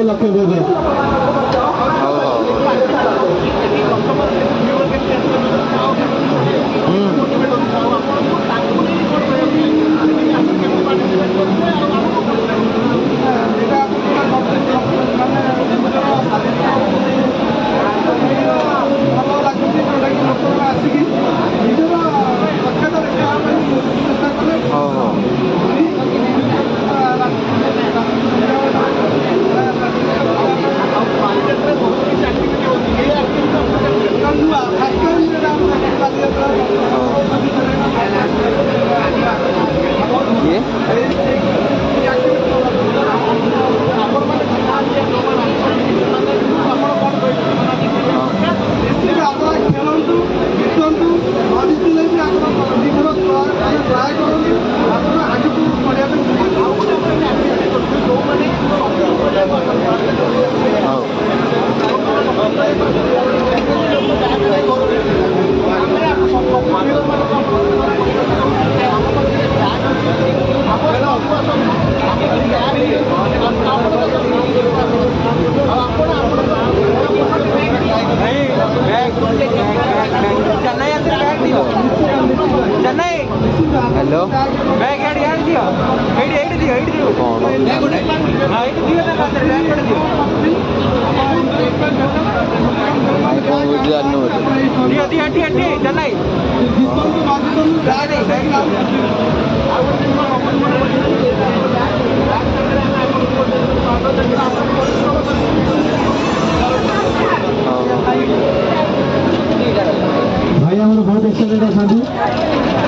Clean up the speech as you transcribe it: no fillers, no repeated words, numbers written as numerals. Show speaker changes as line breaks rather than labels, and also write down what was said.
ଲକ୍ଷ୍ୟ ଦେବେ।
Hello
bag गाड़ी आड़ दियो एडी दियो
कौन
हां एडी दियो ना खातिर बैग पड़ दियो
भाई कौन बुझ जाननो
दियो दियो हटी चन्नई
भाई हमारे बहुत एक्साइटेड अछंती